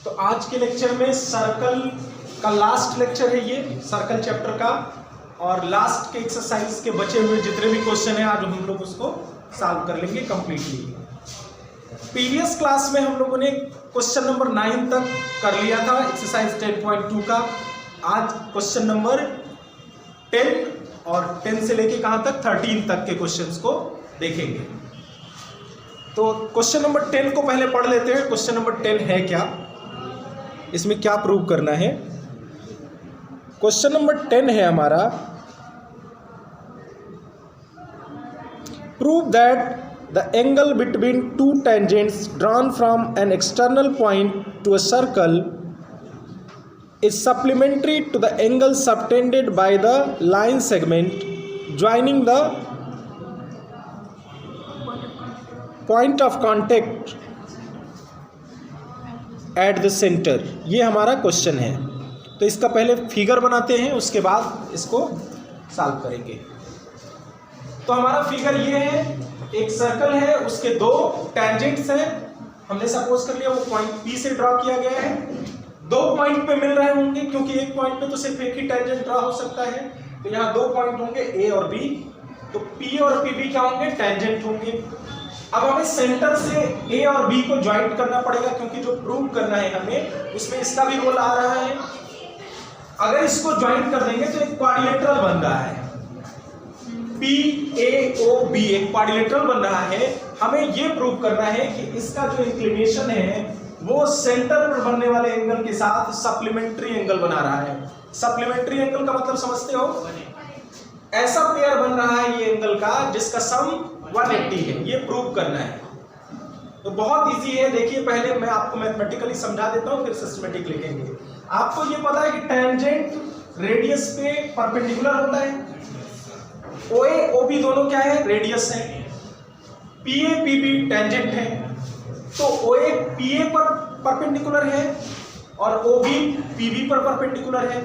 तो आज के लेक्चर में सर्कल का लास्ट लेक्चर है, ये सर्कल चैप्टर का, और लास्ट के एक्सरसाइज के बचे हुए जितने भी क्वेश्चन हैं आज हम लोग उसको सॉल्व कर लेंगे कंप्लीटली। प्रीवियस क्लास में हम लोगों ने क्वेश्चन नंबर 9 तक कर लिया था एक्सरसाइज 10.2 का। आज क्वेश्चन नंबर 10 और 10 से लेके कहाँ तक 13 तक के क्वेश्चंस को देखेंगे। तो क्वेश्चन नंबर 10 को पहले पढ़ लेते हैं। क्वेश्चन नंबर 10 है क्या, इसमें क्या प्रूव करना है। क्वेश्चन नंबर 10 है हमारा, prove that the angle between two tangents drawn from an external point to a circle is supplementary to the angle subtended by the line segment joining the point of contact at the center। ये हमारा question है। तो इसका पहले figure बनाते हैं, उसके बाद इसको सॉल्व करेंगे। तो हमारा फिगर ये है, एक सर्कल है, उसके दो टेंजेंट्स हैं। हमने सपोज कर लिया वो पॉइंट P से ड्रॉ किया गया है। दो पॉइंट पे मिल रहे होंगे क्योंकि एक पॉइंट पे तो सिर्फ एक ही टेंजेंट ड्रॉ हो सकता है। तो यहाँ दो पॉइंट होंगे A और B, तो P और PB क्या होंगे, टेंजेंट होंगे। अब हमें सेंटर से A और B को ज्वाइंट करना पड़ेगा क्योंकि जो प्रूव करना है हमें उसमें इसका भी रोल आ रहा है। अगर इसको ज्वाइंट कर देंगे तो एक क्वाड्रिलेटरल बन रहा है, PAOB एक क्वाड्रिलेटरल बन रहा है। हमें ये प्रूव करना है कि इसका जो इंक्लिनेशन है वो सेंटर पर बनने वाले एंगल के साथ सप्लीमेंट्री एंगल बना रहा है। सप्लीमेंट्री एंगल का मतलब समझते हो, ऐसा पेयर बन रहा है ये एंगल का जिसका सम 180 है। ये प्रूव करना है। तो बहुत इजी है, देखिए पहले मैं आपको मैथमेटिकली समझा देता हूँ फिर सिस्टमेटिक लिखेंगे। आपको ये पता है कि टेंजेंट रेडियस पे परपेंडिकुलर होता है। OA OB दोनों क्या है, रेडियस है। PA PB टेंजेंट है। तो OA PA पर परपेंडिकुलर है और OB PB पर परपेंडिकुलर है।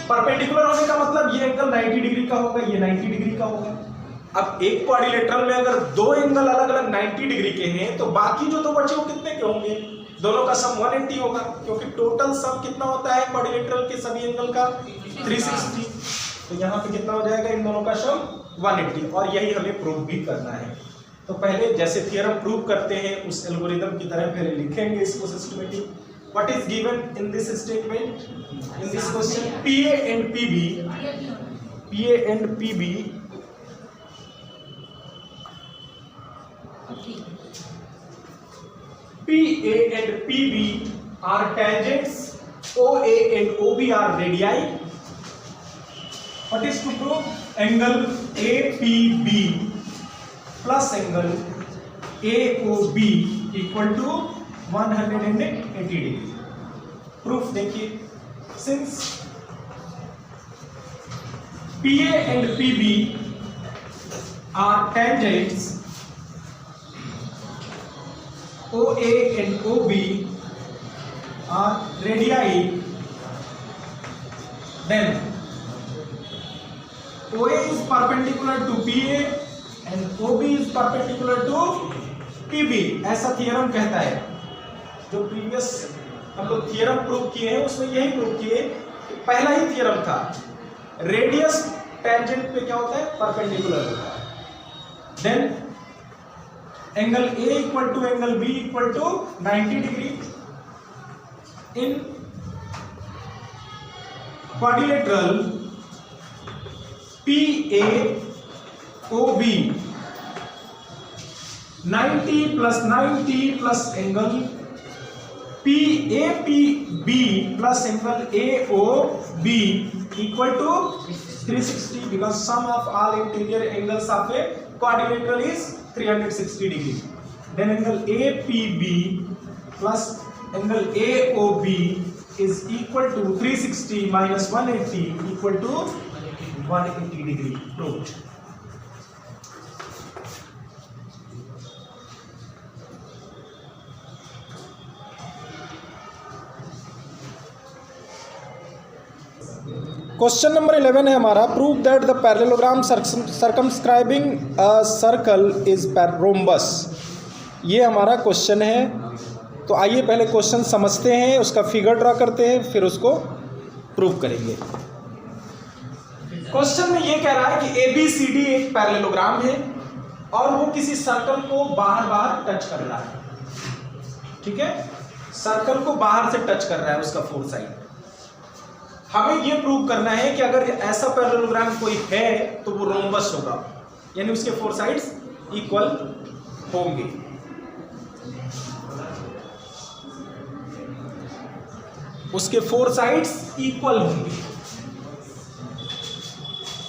परपेंडिकुलर होने का मतलब ये एंगल 90 डिग्री का होगा, ये 90 डिग्री का होगा। अब एक क्वाड्रिलेटरल में अगर दो एंगल अलग अलग 90 डिग्री के हैं तो बाकी जो दो बचे वो कितने के होंगे, दोनों का सम 180 होगा क्योंकि टोटल सम कितना होता है क्वाड्रिलेटरल के सभी एंगल का, 360। तो यहाँ पे कितना हो जाएगा, इन दोनों का सम 180। और यही हमें प्रूव भी करना है। तो पहले जैसे थ्योरम प्रूव करते हैं उस एल्गोरिथम की तरह पहले लिखेंगे इसको systematic. What is given in this statement, in this question, PA and PB PA and PB are tangents, OA and OB are radii. What is to prove? Angle APB plus angle AOB equal to 180 degree. Proof देखिए, since PA and PB are tangents, OA and OB are radii, then OA is perpendicular to PA and OB is perpendicular to PB। ऐसा theorem कहता है। जो previous हम लोग theorem prove किए हैं उसमें यही प्रूव किए कि पहला ही थियरम था, रेडियस टेंजेंट पे क्या होता है, परपेंडिकुलर होता है। Then angle A equal to angle B equal to 90 degree. In quadrilateral PAOB 90 plus 90 plus angle PAPB plus angle AOB equal to 360 because sum of all interior angles of a quadrilateral is 360 degree. Then angle APB plus angle AOB is equal to 360 minus 180 equal to 180 degree. Proved. Question number 11 है हमारा, prove that the parallelogram circumscribing a circle is rhombus. ये हमारा question है। तो आइए पहले question समझते हैं, उसका फिगर ड्रा करते हैं, फिर उसको प्रूव करेंगे। क्वेश्चन में ये कह रहा है कि ABCD एक पैरेललोग्राम है और वो किसी सर्कल को बाहर बाहर टच कर रहा है। ठीक है, सर्कल को बाहर से टच कर रहा है उसका फोर साइड। हमें ये प्रूव करना है कि अगर ऐसा पैरेललोग्राम कोई है तो वो रोम्बस होगा, यानी उसके फोर साइड्स इक्वल होंगे। उसके फोर साइड्स इक्वल होंगे।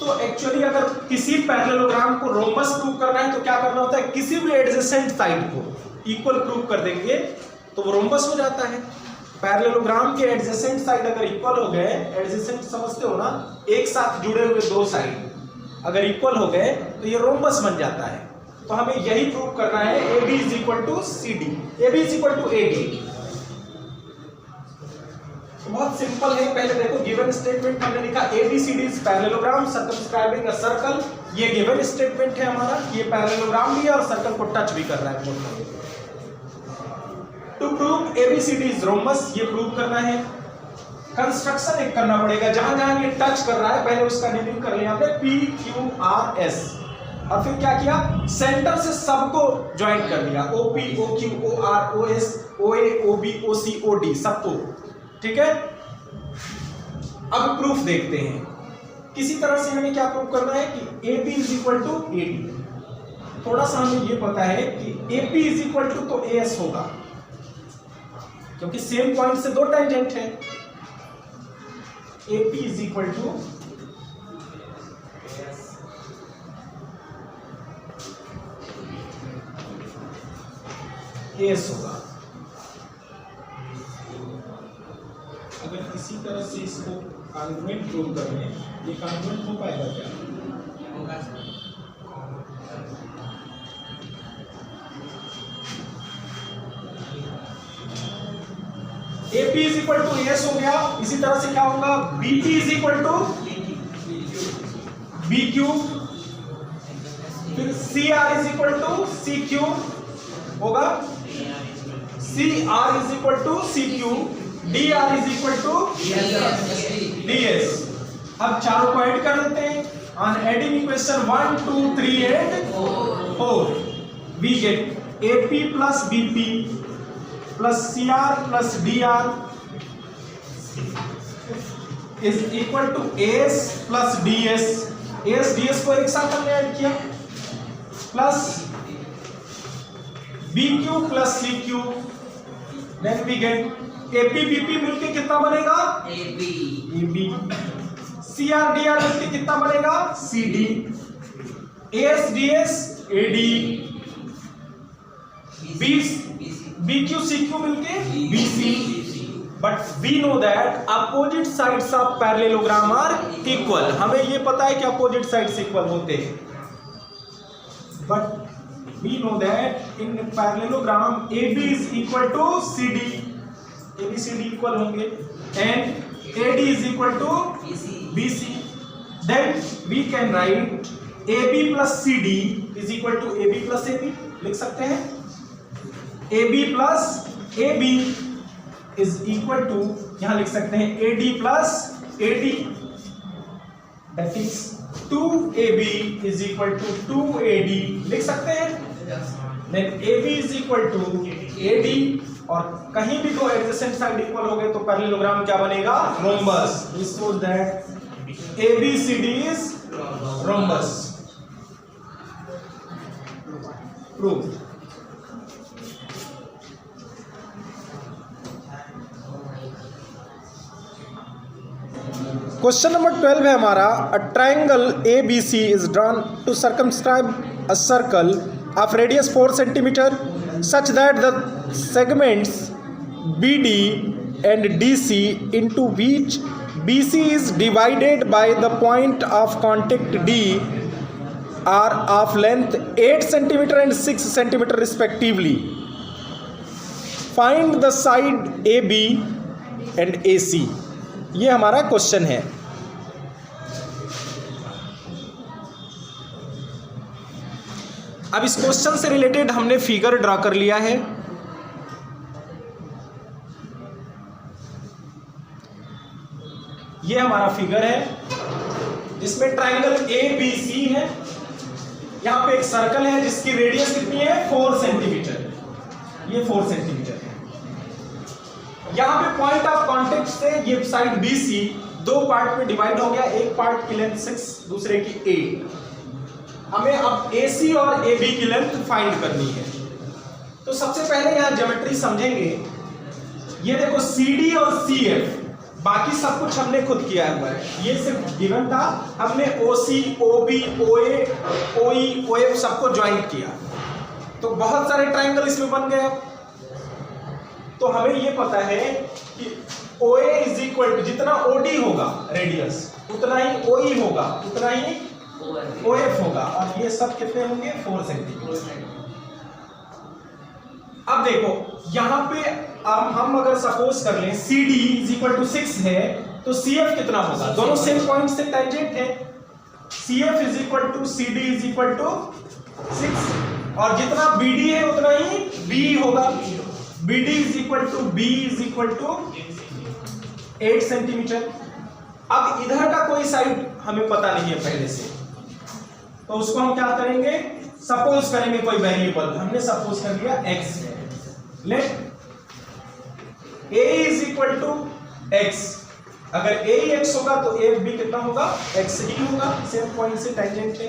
तो एक्चुअली अगर किसी पैरेललोग्राम को रोम्बस प्रूव करना है तो क्या करना होता है, किसी भी एडजेसेंट साइड को इक्वल प्रूव कर देंगे तो वो रोम्बस हो जाता है। पैरेललोग्राम के एडजेसेंट साइड अगर इक्वल हो गए, एडजेसेंट समझते हो ना, एक साथ जुड़े हुए दो साइड अगर इक्वल हो गए तो ये रोम्बस बन जाता है। तो हमें यही प्रूव करना है, AB is equal to CD, AB is equal to AD। बहुत सिंपल है। पहले देखो गिवन स्टेटमेंट हमने लिखा ABCD is parallelogram circumscribing a circle. ये गिवन स्टेटमेंट है हमारा, ये पैरेललोग्राम भी है और सर्कल को टच भी कर रहा है। To prove ABCD is rhombus, ये प्रूव करना है। कंस्ट्रक्शन एक करना पड़ेगा, जहां जहां ये टच कर रहा है पहले उसका नेमिंग कर लिया हमने PQRS, और फिर क्या किया, सेंटर से सबको ज्वाइन कर दिया, OP OQ OR OS OA OB OC OD सबको। ठीक है, अब प्रूफ देखते हैं। किसी तरह से हमें क्या प्रूफ करना है कि AB is equal to AD। थोड़ा सा हमें ये पता है कि AP इज इक्वल टू तो AS होगा, क्योंकि सेम पॉइंट से दो टेंजेंट है। AP is equal to AS होगा। अगर किसी तरह से इसको आर्गुमेंट प्रूव कर लें, ये आर्गुमेंट हो पाएगा क्या? होगा sir. AP is equal to AS हो गया। इसी तरह से क्या होगा, BP is equal to BQ, फिर CR is equal to CQ होगा, CR is equal to CQ, DR is equal to DS। अब चारों को ऐड कर देते हैं। ऑन एडिंग इक्वेशन 1 2 3 एंड 4 वी gate AP plus BP plus CR plus DR is equal to AS plus DS। AS DS को एक साथ हमने ऐड किया, plus BQ plus CQ, then we gate AP BP मिलके कितना बनेगा, AB। CR DR मिलके कितना बनेगा, CD। AS DS AD। BQ CQ मिलके BC। But we know that opposite sides of parallelogram are equal. हमें ये पता है कि अपोजिट साइड्स इक्वल होते हैं, but we know that in parallelogram AB is equal to CD, ABCD equal होंगे, and AD is equal to BC। Then we can write AB plus CD is equal to AB plus AB। लिख सकते हैं AB plus AB is equal to, यहां लिख सकते हैं AD plus AD, that is 2AB is equal to 2AD। लिख सकते हैं। Then AB is equal to AD, और कहीं भी दो एडजेसेंट साइड इक्वल हो गए तो पैरेललोग्राम क्या बनेगा, rhombus. This shows that ABCD is rhombus. Prove. Question number 12 है हमारा, a triangle ABC is drawn to circumscribe a circle of radius 4 centimeter such that the segments BD and DC into which BC is divided by the point of contact D are of length 8 centimeter and 6 centimeter respectively. Find the side AB and AC। ये हमारा question है। अब इस question से related हमने figure draw कर लिया है। ये हमारा फिगर है जिसमें ट्राइंगल ABC है। यहाँ पे एक सर्कल है जिसकी रेडियस कितनी है 4 सेंटीमीटर, ये 4 सेंटीमीटर है। यहाँ पे पॉइंट ऑफ कांटेक्ट से ये साइड BC दो पार्ट में डिवाइड हो गया, एक पार्ट की लेंथ 6 दूसरे की 8। हमें अब AC और AB की लेंथ फाइंड करनी है। तो सबसे पहले यहाँ ज्योमेट्री समझेंगे। ये देखो CD और CF, बाकी सब कुछ हमने खुद किया हुआ है, ये सिर्फ गिवन था। हमने OC, OB, OA, OE, OF सबको ज्वाइन किया, तो बहुत सारे ट्राइंगल इसमें बन गए। तो हमें ये पता है कि OA इज इक्वल टू जितना OD होगा रेडियस उतना ही OE होगा, उतना ही OF होगा, और ये सब कितने होंगे 4 सेंटीमीटर। अब देखो यहाँ पे हम अगर सपोज कर लें CD इज इक्वल टू 6 है, तो CF कितना होगा, दोनों सेम पॉइंट से टेंजेंट है। CF is equal to CD is equal to 6, और जितना BD है उतना ही BE होगा। BD is equal to B is equal to 8 centimetre. अब इधर का कोई साइड हमें पता नहीं है पहले से, तो उसको हम क्या करेंगे, सपोज करेंगे कोई वेरिएबल, हमने सपोज कर लिया x है। Let A is equal to x, अगर A ही x होगा तो A भी कितना होगा x ही होगा, सेम पॉइंट से टेंजेंट है।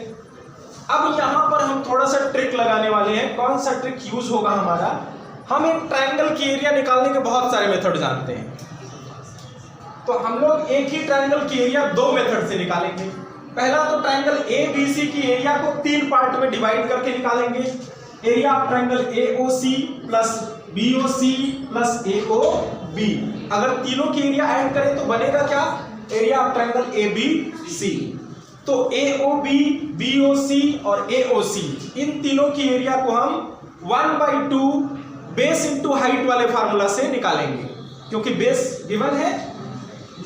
अब यहां पर हम थोड़ा सा ट्रिक लगाने वाले हैं। कौन सा ट्रिक यूज होगा हमारा, हम एक ट्रायंगल की एरिया निकालने के बहुत सारे मेथड जानते हैं, तो हम लोग एक ही ट्रायंगल की एरिया दो मेथड से निकालेंगे। पहला तो ट्रायंगल ABC की एरिया को 3 पार्ट में डिवाइड करके निकालेंगे। Area of triangle AOC plus BOC plus AOB, अगर तीनों की एरिया ऐड करें तो बनेगा क्या, एरिया ऑफ ट्रायंगल ABC। तो AOB, BOC और AOC इन तीनों की एरिया को हम 1/2 बेस इंटू हाइट वाले फार्मूला से निकालेंगे, क्योंकि बेस गिवन है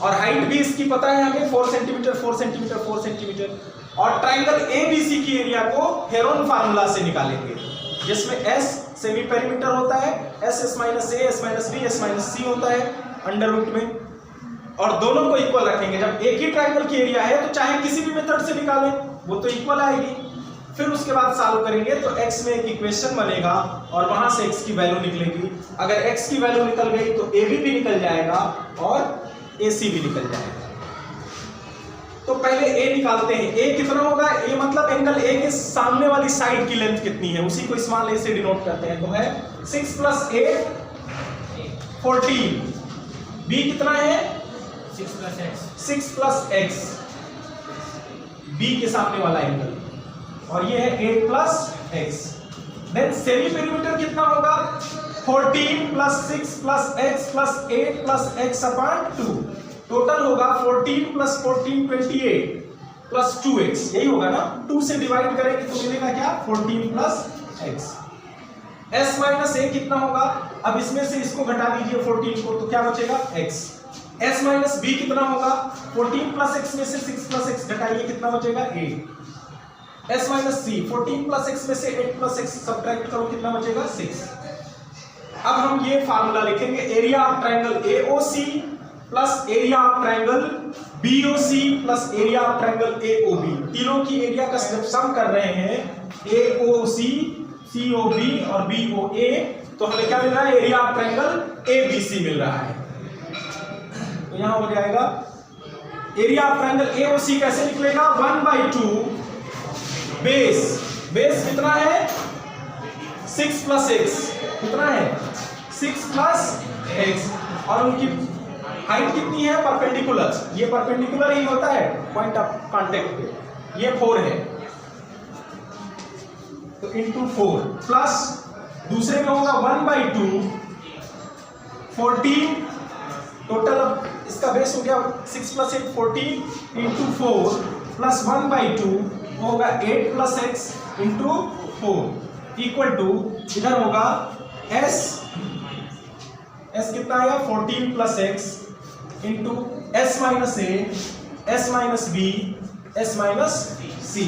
और हाइट भी इसकी पता है हमें 4 सेंटीमीटर 4 सेंटीमीटर 4 सेंटीमीटर। और ट्रायंगल ABC की एरिया को हेरोन फार्मूला से निकालेंगे, जिसमें S सेमी पेरीमीटर होता है, S minus A S minus B S minus C होता है अंडर रूट में, और दोनों को इक्वल रखेंगे। जब एक ही ट्रायंगल की एरिया है तो चाहे किसी भी मेथड से निकालें वो तो इक्वल आएगी। फिर उसके बाद सॉल्व करेंगे तो x में एक इक्वेशन बनेगा और वहां से x की वैल्यू निकलेगी। अगर x की वैल्यू निकल गई तो AB भी निकल जाएगा और AC भी निकल जाएगा। तो पहले A निकालते हैं। A कितना होगा, A मतलब एंगल A के सामने वाली साइड की लेंथ कितनी है, उसी को स्मॉल a से डिनोट करते हैं। तो है 6 + 8 14। B कितना है 6 + x, B के सामने वाला एंगल, और ये है 8 + x। देन सेमी पेरीमीटर कितना होगा, 14 + 6 + x + 8 + x/2। टोटल होगा 14 + 14 28 + 2x, यही होगा ना। 2 से डिवाइड करेंगे तो मिलेगा क्या 14 + x। s - a कितना होगा, अब इसमें से इसको घटा दीजिए 14 को, तो क्या बचेगा x। s - b कितना होगा, 14 + x में से 6 + x घटाइए, कितना बचेगा 8। s - c 14 + x में से 8 + x सब्ट्रैक्ट करो, कितना बचेगा 6। अब हम ये फार्मूला लिखेंगे, area of triangle AOC plus area of triangle BOC plus area of triangle AOB। तीनों की एरिया का सम कर रहे हैं, AOC, COB और BOA, तो हमें क्या मिल रहा है, एरिया ऑफ ट्रायंगल ABC मिल रहा है। तो यहां हो जाएगा एरिया ऑफ ट्रायंगल AOC कैसे निकलेगा, 1/2 बेस कितना है 6 + x, कितना है 6 + x, और उनकी हाइट कितनी है परपेंडिकुलर, ये परपेंडिकुलर ही होता है पॉइंट ऑफ कांटेक्ट पे, ये 4 है तो इंटू 4 प्लस दूसरे में होगा 1/2 14। टोटल अब इसका बेस हो गया 6 + 8 14 इंटू 4 प्लस 1/2 होगा 8 + x इंटू 4 इक्वल टू, इधर होगा s कितना आया 14 + x into s - a s - b s - c।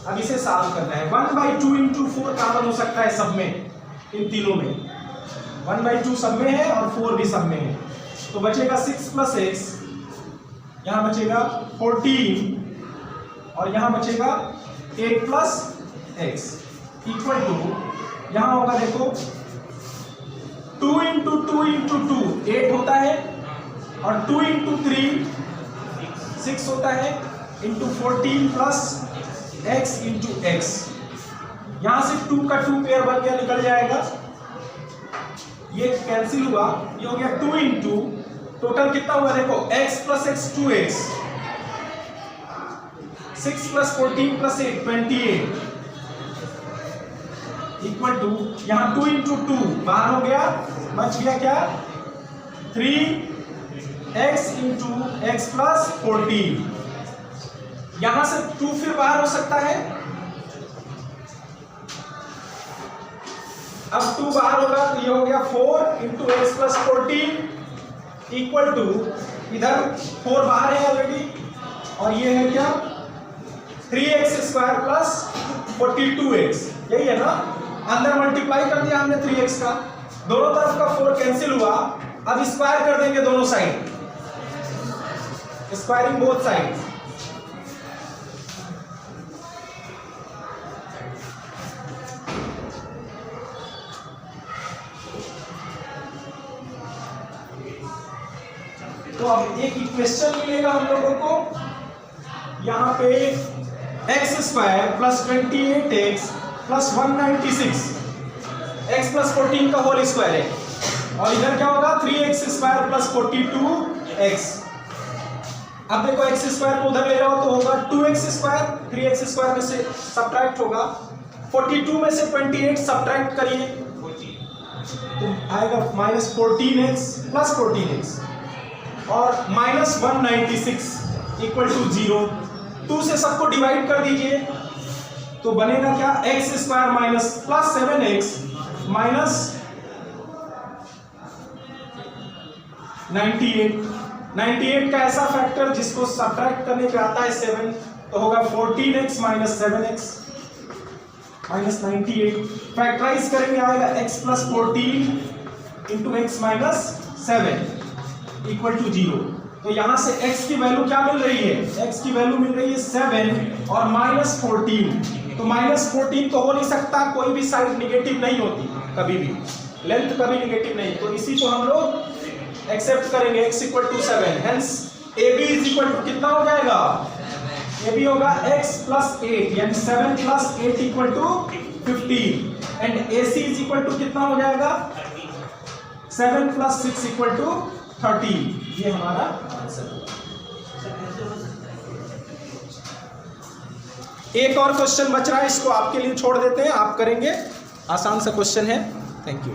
अब इसे सॉल्व करना है। 1/2 इंटू 4 कॉमन हो सकता है सब में, इन तीनों में 1/2 सब में है और 4 भी सब में है, तो बचेगा 6 + x यहाँ बचेगा 14 और यहाँ बचेगा 8 प्लस एक्स इक्वल टू, यहाँ होगा देखो 2 इंटू 2 इंटू 2 8 होता है और 2 इंटू 3 6 होता है into 14 plus x into x. यहां से 2 का 2 पेयर बन गया, निकल जाएगा, ये कैंसिल हुआ, ये हो गया 2 इंटू टोटल कितना हुआ देखो x plus x 2x, 6 plus 14 plus 8 28 equal to, यहां 2 इंटू 2 बाहर हो गया, बच गया क्या 3x इंटू एक्स प्लस 14। यहां से 2 फिर बाहर हो सकता है, अब 2 बाहर होगा तो ये हो गया 4 into x plus 14 equal to, इधर 4 बाहर है ऑलरेडी और ये है क्या 3x स्क्वायर प्लस 42x, यही है ना, अंदर मल्टीप्लाई कर दिया हमने 3x का, दोनों तरफ का 4 कैंसिल हुआ, अब स्क्वायर कर देंगे दोनों साइड, स्क्वायरिंग बोथ साइड, तो अब एक इक्वेशन मिलेगा हम लोगों को, यहाँ पे x square plus 28x plus 196 x plus 14 का होल स्क्वायर है और इधर क्या होगा 3x स्क्वायर प्लस 42x। अब देखो x स्क्वायर को उधर ले जाओ तो होगा 2x स्क्वायर, 3x स्क्वायर में से सब्ट्रैक्ट होगा, 42 में से 28 सब्ट्रैक्ट करिए तो आएगा माइनस 14x प्लस 14x और माइनस 196 इक्वल टू 0। 2 से सबको डिवाइड कर दीजिए तो बनेगा क्या x square minus plus 7x minus 98 का ऐसा फैक्टर जिसको सब्ट्रैक्ट करने पे आता है 7, तो होगा 14x minus 7x minus 98, factorise करेंगे आएगा x plus 14 into x minus 7 equal to 0। तो यहां से x की वैल्यू क्या मिल रही है, x की वैल्यू मिल रही है 7 और माइनस 14, तो माइनस 14 तो हो नहीं सकता, कोई भी साइड निगेटिव नहीं होती कभी भी, लेंथ कभी निगेटिव नहीं, तो इसी को हम लोग एक्सेप्ट करेंगे, x equal to 7, hence AB is equal to कितना हो जाएगा, AB होगा x प्लस 8 यानी 7 plus 8 equal to 15 and AC is equal to कितना हो जाएगा 7 प्लस 6 इक्वल टू 13। ये हमारा आंसर। एक और क्वेश्चन बच रहा है, इसको आपके लिए छोड़ देते हैं, आप करेंगे, आसान सा क्वेश्चन है। Thank you.